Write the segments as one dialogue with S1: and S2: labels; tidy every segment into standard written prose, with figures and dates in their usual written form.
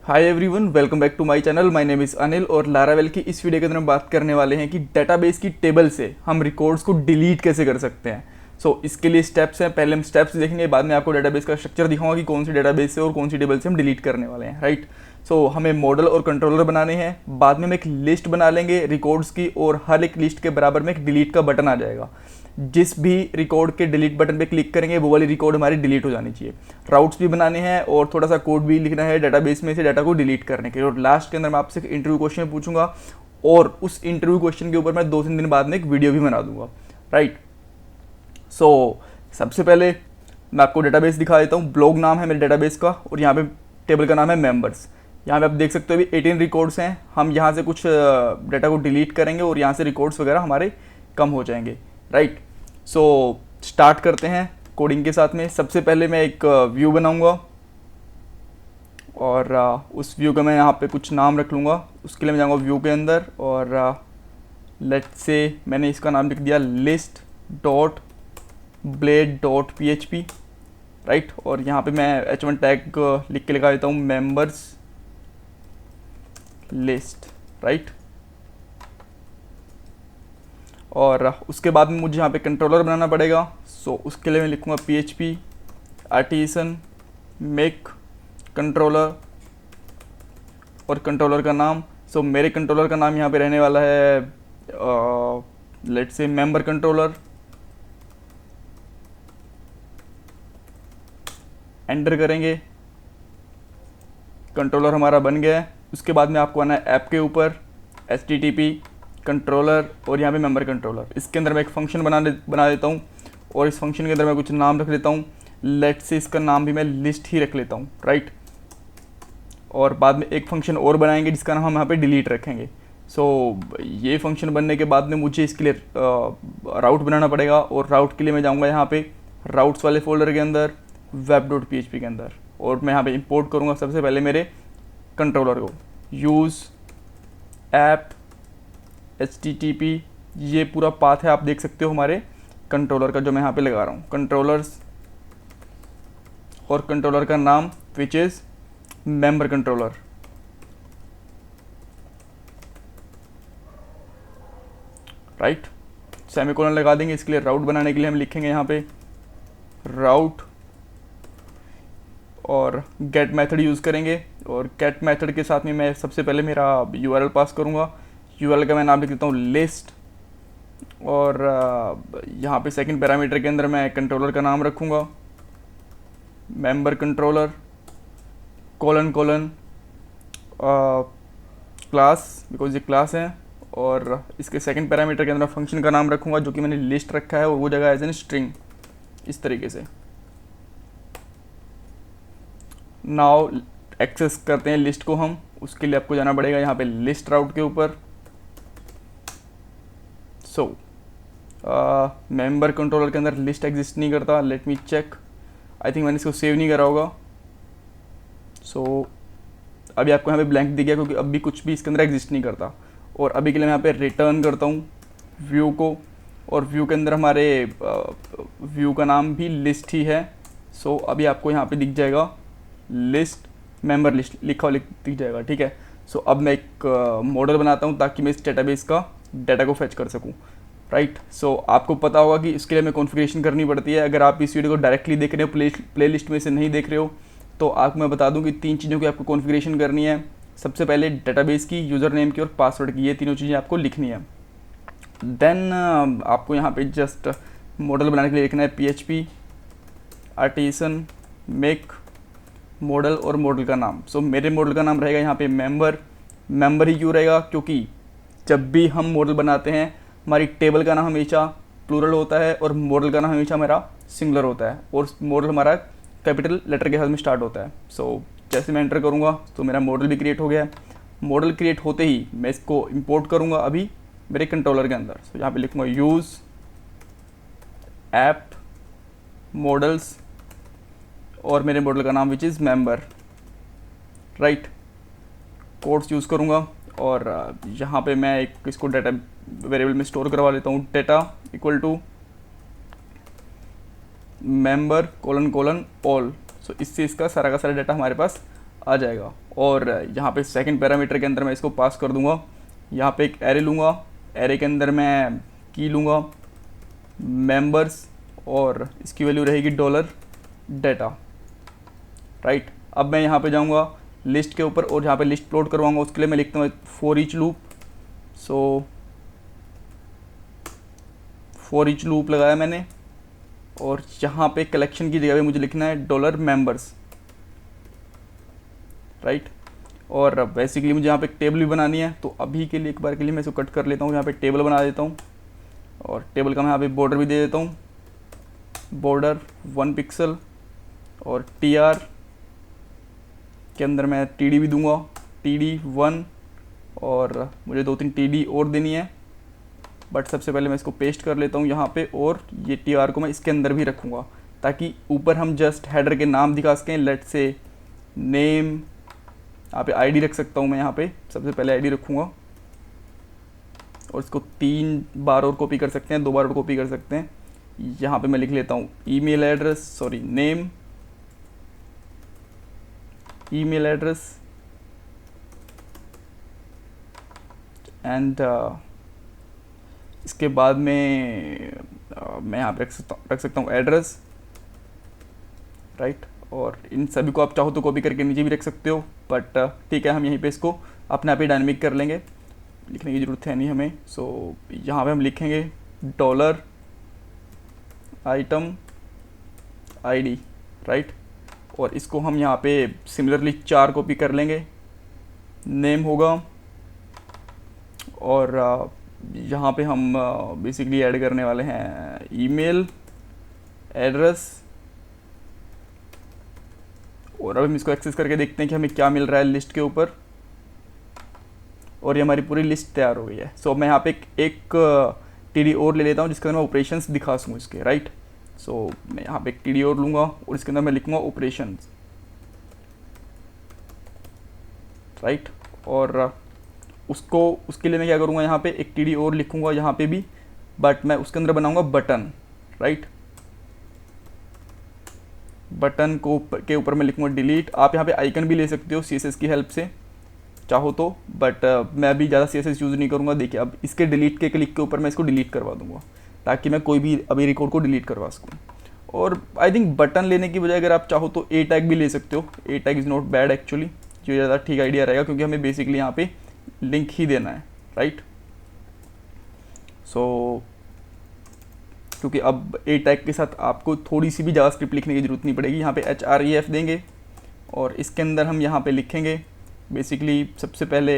S1: Hi everyone, welcome back to my channel. My name is Anil और Laravel की इस video के अंदर हम बात करने वाले हैं कि डेटाबेस की टेबल से हम रिकॉर्ड्स को डिलीट कैसे कर सकते हैं। इसके लिए स्टेप्स हैं। पहले हम स्टेप्स देखेंगे, बाद में आपको डेटाबेस का स्ट्रक्चर दिखाऊंगा कि कौन सी डेटाबेस से और कौन सी टेबल से हम डिलीट करने वाले हैं। राइट। हमें मॉडल और कंट्रोलर बनाने हैं। बाद में हम एक लिस्ट बना लेंगे रिकॉर्ड्स की और हर एक लिस्ट के बराबर में एक डिलीट का बटन आ जाएगा। जिस भी रिकॉर्ड के डिलीट बटन पे क्लिक करेंगे वो वाली रिकॉर्ड हमारी डिलीट हो जानी चाहिए। राउट्स भी बनाने हैं और थोड़ा सा कोड भी लिखना है डेटाबेस में से डाटा को डिलीट करने के लिए। और लास्ट के अंदर मैं आपसे एक इंटरव्यू क्वेश्चन पूछूंगा और उस इंटरव्यू क्वेश्चन के ऊपर मैं 2-3 दिन बाद में एक वीडियो भी बना दूंगा। राइट। सबसे पहले मैं आपको डेटाबेस दिखा देता हूँ। ब्लॉग नाम है मेरे डेटाबेस का और यहाँ पे टेबल का नाम है मेंबर्स। यहाँ पे आप देख सकते हो अभी 18 रिकॉर्ड्स हैं। हम यहाँ से कुछ डाटा को डिलीट करेंगे और यहाँ से रिकॉर्ड्स वगैरह हमारे कम हो जाएंगे। राइट। स्टार्ट करते हैं कोडिंग के साथ में। सबसे पहले मैं एक व्यू बनाऊंगा और उस व्यू का मैं यहाँ पे कुछ नाम रख लूँगा। उसके लिए मैं जाऊँगा व्यू के अंदर और लेट्स से मैंने इसका नाम लिख दिया list dot blade dot PHP। Right. और यहाँ पे मैं H1 टैग लिख के लगा देता हूँ मेंबर्स लिस्ट। राइट। और उसके बाद में मुझे यहाँ पे कंट्रोलर बनाना पड़ेगा। उसके लिए मैं लिखूँगा PHP आर्टिसन मेक कंट्रोलर और कंट्रोलर का नाम। मेरे कंट्रोलर का नाम यहाँ पे रहने वाला है let's say member controller. Enter करेंगे, कंट्रोलर हमारा बन गया है। उसके बाद में आपको आना है ऐप के ऊपर HTTP कंट्रोलर और यहाँ पे मेंबर कंट्रोलर। इसके अंदर मैं एक फंक्शन बना देता हूँ और इस फंक्शन के अंदर मैं कुछ नाम रख देता हूँ। लेट्स से इसका नाम भी मैं लिस्ट ही रख लेता हूँ। राइट। और बाद में एक फंक्शन और बनाएंगे जिसका नाम हम यहाँ पे डिलीट रखेंगे। ये फंक्शन बनने के बाद में मुझे इसके लिए राउट बनाना पड़ेगा और राउट के लिए मैं जाऊँगा यहाँ पे राउट्स वाले फोल्डर के अंदर web.php के अंदर और मैं यहाँ पे इंपोर्ट करूँगा सबसे पहले मेरे कंट्रोलर को। यूज़ ऐप HTTP ये पूरा पाथ है, आप देख सकते हो हमारे कंट्रोलर का जो मैं यहाँ पे लगा रहा हूँ। कंट्रोलर्स और कंट्रोलर का नाम which is member controller. Right. Semicolon लगा देंगे। इसके लिए राउट बनाने के लिए हम लिखेंगे यहाँ पे राउट और गेट मेथड यूज़ करेंगे और गेट मेथड के साथ में मैं सबसे पहले मेरा URL पास करूँगा। URL का मैं नाम लिख देता हूँ लिस्ट और यहाँ पे सेकंड पैरामीटर के अंदर मैं कंट्रोलर का नाम रखूँगा member controller colon class, because ये क्लास है। और इसके सेकंड पैरामीटर के अंदर फंक्शन का नाम रखूँगा जो कि मैंने लिस्ट रखा है और वो जगह एज एन स्ट्रिंग इस तरीके से। नाउ एक्सेस करते हैं लिस्ट को हम। उसके लिए आपको जाना पड़ेगा यहाँ पे लिस्ट राउट के ऊपर। मेंबर कंट्रोलर के अंदर लिस्ट एग्जिस्ट नहीं करता। Let me check, I think मैंने इसको सेव नहीं करा होगा। अभी आपको यहाँ पे ब्लैंक दिख गया क्योंकि अभी कुछ भी इसके अंदर एग्जिस्ट नहीं करता। और अभी के लिए मैं यहाँ पे रिटर्न करता हूँ व्यू को और व्यू के अंदर हमारे व्यू का नाम भी लिस्ट ही है। अभी आपको यहाँ पे दिख जाएगा लिस्ट मेंबर लिस्ट लिखा हुआ दिख जाएगा। ठीक है। अब मैं एक मॉडल बनाता हूँ ताकि मैं इस डेटाबेस का डाटा को फेच कर सकूँ। राइट। आपको पता होगा कि इसके लिए हमें कॉन्फ़िगरेशन करनी पड़ती है। अगर आप इस वीडियो को डायरेक्टली देख रहे हो, प्ले लिस्ट में से नहीं देख रहे हो, तो आपको मैं बता दूं कि 3 चीज़ों की आपको कॉन्फ़िगरेशन करनी है। सबसे पहले डेटाबेस की, यूज़र नेम की और पासवर्ड की, ये तीनों चीज़ें आपको लिखनी है। देन आपको यहाँ पे जस्ट मॉडल बनाने के लिए लिखना है PHP आर्टिसन मेक मॉडल और मॉडल का नाम। मेरे मॉडल का नाम रहेगा यहाँ पे मेंबर ही क्यों रहेगा, क्योंकि जब भी हम मॉडल बनाते हैं हमारी टेबल का नाम हमेशा प्लूरल होता है और मॉडल का नाम हमेशा हमारा सिंगुलर होता है और मॉडल हमारा कैपिटल लेटर के साथ में स्टार्ट होता है। जैसे मैं एंटर करूँगा तो मेरा मॉडल भी क्रिएट हो गया है। मॉडल क्रिएट होते ही मैं इसको इंपोर्ट करूँगा अभी मेरे कंट्रोलर के अंदर। यहाँ पे लिखूँगा यूज़ ऐप मॉडल्स और मेरे मॉडल का नाम which is member. Right. Codes use करूँगा और यहाँ पे मैं एक इसको डाटा वेरिएबल में स्टोर करवा लेता हूँ। Data equal to member colon all. इससे इसका सारा का सारा डाटा हमारे पास आ जाएगा और यहाँ पे सेकंड पैरामीटर के अंदर मैं इसको पास कर दूंगा, यहाँ पे एक एरे लूँगा, एरे के अंदर मैं की लूँगा मेंबर्स और इसकी वैल्यू रहेगी डॉलर डेटा, राइट। अब मैं यहाँ पे जाऊँगा लिस्ट के ऊपर और यहाँ पे लिस्ट प्लॉट करवाऊँगा, उसके लिए मैं लिखता हूँ for each loop. So for each loop लगाया मैंने और यहाँ पे कलेक्शन की जगह पे मुझे लिखना है डॉलर मेंबर्स, राइट। और बेसिकली मुझे यहाँ पे एक टेबल भी बनानी है, तो अभी के लिए एक बार के लिए मैं इसको कट कर लेता हूँ, यहाँ पे टेबल बना देता हूँ और टेबल का मैं यहाँ पे बॉर्डर भी दे देता हूँ, बॉर्डर 1 पिक्सल और TR के अंदर मैं TD भी दूंगा, TD 1 और मुझे 2-3 TD और देनी है, बट सबसे पहले मैं इसको पेस्ट कर लेता हूँ यहाँ पे और ये TR को मैं इसके अंदर भी रखूँगा ताकि ऊपर हम जस्ट हेडर के नाम दिखा सकें। लेट से नेम, यहाँ पे ID रख सकता हूँ मैं, यहाँ पे सबसे पहले ID रखूँगा और इसको 3 बार और कॉपी कर सकते हैं, 2 बार और कॉपी कर सकते हैं। यहाँ पे मैं लिख लेता हूँ email address, sorry name, email address and इसके बाद में मैं यहाँ पे रख सकता हूँ एड्रेस, राइट। और इन सभी को आप चाहो तो कॉपी करके नीचे भी रख सकते हो, बट ठीक है, हम यहीं पे इसको अपने आप ही डायनेमिक कर लेंगे, लिखने की ज़रूरत है नहीं हमें। सो यहाँ पे हम लिखेंगे डॉलर आइटम ID, राइट। और इसको हम यहाँ पे सिमिलरली 4 कॉपी कर लेंगे, नेम होगा और यहाँ पे हम बेसिकली ऐड करने वाले हैं ईमेल एड्रेस। और अब हम इसको एक्सेस करके देखते हैं कि हमें क्या मिल रहा है लिस्ट के ऊपर, और ये हमारी पूरी लिस्ट तैयार हो गई है। सो मैं यहाँ पे एक TD और ले लेता हूँ जिसके अंदर मैं ऑपरेशंस दिखा सकूँ इसके, राइट। सो मैं यहाँ पे एक TD और लूँगा और इसके अंदर मैं लिखूँगा ऑपरेशंस, राइट। और उसके लिए मैं क्या करूँगा, यहाँ पे एक TD और लिखूँगा यहाँ पे भी, बट मैं उसके अंदर बनाऊँगा बटन, राइट। बटन को के ऊपर मैं लिखूँगा डिलीट। आप यहाँ पे आइकन भी ले सकते हो CSS की हेल्प से चाहो तो, बट मैं अभी ज़्यादा CSS यूज़ नहीं करूँगा। देखिए अब इसके डिलीट के क्लिक के ऊपर मैं इसको डिलीट करवा दूँगा ताकि मैं कोई भी अभी रिकॉर्ड को डिलीट करवा सकूँ। और आई थिंक बटन लेने की बजाय अगर आप चाहो तो A टैग भी ले सकते हो, A tag is not bad actually, जो ज़्यादा ठीक आइडिया रहेगा क्योंकि हमें बेसिकली यहाँ पे लिंक ही देना है, राइट। सो क्योंकि अब A टैग के साथ आपको थोड़ी सी भी जावास्क्रिप्ट लिखने की ज़रूरत नहीं पड़ेगी। यहाँ पे href देंगे और इसके अंदर हम यहाँ पे लिखेंगे बेसिकली सबसे पहले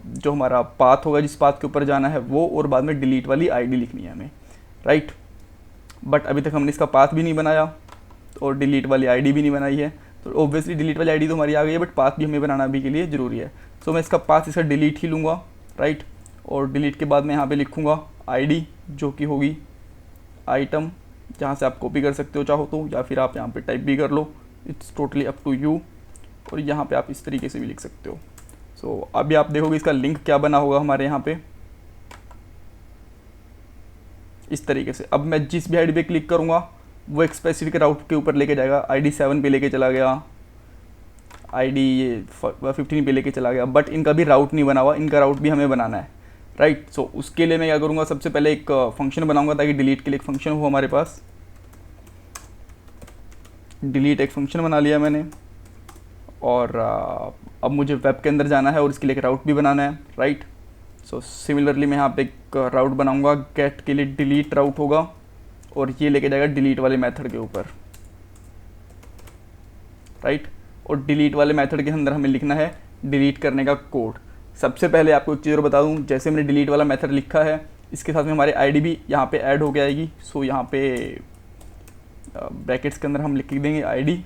S1: जो हमारा पाथ होगा, जिस पाथ के ऊपर जाना है वो, और बाद में डिलीट वाली ID लिखनी है हमें, राइट। बट अभी तक हमने इसका पाथ भी नहीं बनाया और डिलीट वाली ID भी नहीं बनाई है, तो ऑब्वियसली डिलीट वाली ID तो हमारी आ गई है, बट पाथ भी हमें बनाना अभी के लिए ज़रूरी है। सो मैं इसका पाथ इसका डिलीट ही लूँगा, राइट। और डिलीट के बाद मैं यहाँ पे लिखूँगा ID जो कि होगी आइटम, जहाँ से आप कॉपी कर सकते हो चाहो तो, या फिर आप यहाँ पे टाइप भी कर लो, it's totally up to you. और यहाँ पे आप इस तरीके से भी लिख सकते हो। सो अभी आप देखोगे इसका लिंक क्या बना होगा हमारे यहाँ पे इस तरीके से। अब मैं जिस भी ID पे क्लिक करूँगा वो एक स्पेसिफिक राउट के ऊपर लेके जाएगा। ID 7 पे लेके चला गया, ID ये 15 पे लेके चला गया, बट इनका भी राउट नहीं बना हुआ, इनका राउट भी हमें बनाना है, राइट। सो उसके लिए मैं क्या करूँगा, सबसे पहले एक फंक्शन बनाऊँगा ताकि डिलीट के लिए एक फंक्शन हो हमारे पास। डिलीट एक फंक्शन बना लिया मैंने, और अब मुझे वेब के अंदर जाना है और इसके लिए एक राउट भी बनाना है, राइट। सो सिमिलरली मैं यहाँ पे एक राउट बनाऊँगा, गेट के लिए डिलीट राउट होगा और ये लेके जाएगा डिलीट वाले मेथड के ऊपर, राइट। और डिलीट वाले मेथड के अंदर हमें लिखना है डिलीट करने का कोड। सबसे पहले आपको एक चीज़ और बता दूँ, जैसे मैंने डिलीट वाला मेथड लिखा है इसके साथ में हमारी ID भी यहाँ पे ऐड हो के आएगी। सो यहाँ पे ब्रैकेट्स के अंदर हम लिख देंगे ID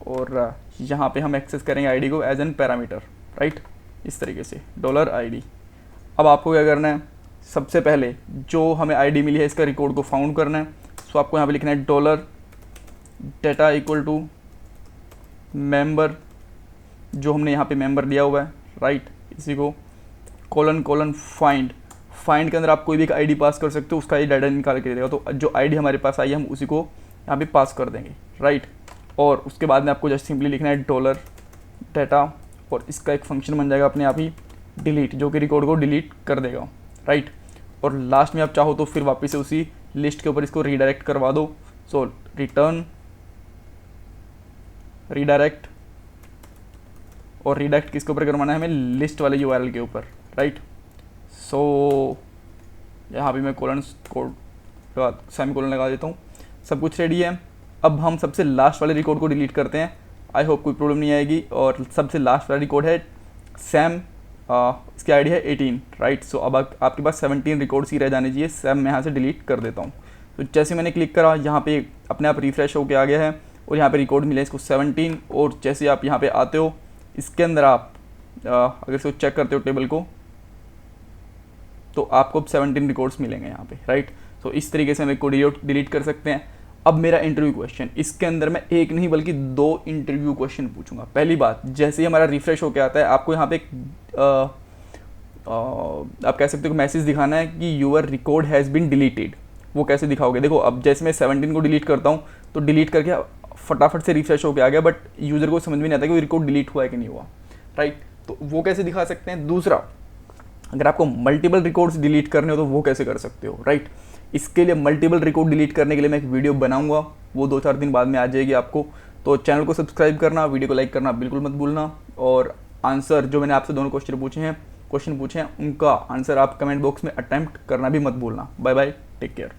S1: और यहाँ पे हम एक्सेस करेंगे ID को एज एन पैरामीटर, राइट, इस तरीके से $ID। अब आपको क्या करना है, सबसे पहले जो हमें ID मिली है इसका रिकॉर्ड को फाउंड करना है। सो आपको यहाँ पे लिखना है $data इक्वल टू मेंबर, जो हमने यहाँ पे मेंबर दिया हुआ है, राइट। इसी को कोलन फाइंड के अंदर आप कोई भी एक ID पास कर सकते हो, उसका ये डाटा निकाल के देगा। तो जो ID हमारे पास आई है हम उसी को यहाँ पे पास कर देंगे, राइट। और उसके बाद में आपको जस्ट सिंपली लिखना है डाटा, और इसका एक फंक्शन बन जाएगा अपने आप ही डिलीट, जो कि रिकॉर्ड को डिलीट कर देगा, राइट। और लास्ट में आप चाहो तो फिर वापस से उसी लिस्ट के ऊपर इसको रीडायरेक्ट करवा दो। सो रिटर्न रीडायरेक्ट, और रीडायरेक्ट किसके ऊपर करवाना है हमें, लिस्ट वाले यूआरएल के ऊपर, राइट। सो यहाँ भी मैं कोलन सेमी कोलन लगा देता हूँ। सब कुछ रेडी है। अब हम सबसे लास्ट वाले रिकॉर्ड को डिलीट करते हैं। आई होप कोई प्रॉब्लम नहीं आएगी। और सबसे लास्ट वाला रिकॉर्ड है सैम, इसकी आईडी है 18, राइट। सो अब आपके पास 17 रिकॉर्ड्स ही रह जाने चाहिए। सैम मैं यहाँ से डिलीट कर देता हूँ। तो जैसे मैंने क्लिक करा, यहाँ पे अपने आप रिफ्रेश होकर आ गया है और यहाँ पे रिकॉर्ड मिले इसको 17। और जैसे आप यहाँ पे आते हो, इसके अंदर आप अगर इसको चेक करते हो टेबल को, तो आपको 17 रिकॉर्ड्स मिलेंगे यहाँ पे, राइट। तो इस तरीके से हम एक को डिलीट कर सकते हैं। अब मेरा इंटरव्यू क्वेश्चन, इसके अंदर मैं एक नहीं बल्कि 2 इंटरव्यू क्वेश्चन पूछूंगा। पहली बात, जैसे ही हमारा रिफ्रेश होकर आता है, आपको यहाँ पे आप कह सकते हो मैसेज दिखाना है कि your record has been deleted. वो कैसे दिखाओगे, देखो अब जैसे मैं 17 को डिलीट करता हूँ तो डिलीट करके फटाफट से रिफ्रेश होकर आ गया, बट यूज़र को समझ में नहीं आता कि वो रिकॉर्ड डिलीट हुआ है कि नहीं हुआ, राइट। तो वो कैसे दिखा सकते हैं। दूसरा, अगर आपको मल्टीपल रिकॉर्ड्स डिलीट करने हो तो वो कैसे कर सकते हो, राइट। इसके लिए मल्टीपल रिकॉर्ड डिलीट करने के लिए मैं एक वीडियो बनाऊंगा, वो 2-4 दिन बाद में आ जाएगी आपको। तो चैनल को सब्सक्राइब करना, वीडियो को लाइक करना बिल्कुल मत भूलना। और आंसर जो मैंने आपसे दोनों क्वेश्चन पूछे हैं उनका आंसर आप कमेंट बॉक्स में अटेम्प्ट करना भी मत भूलना। Bye bye, take care.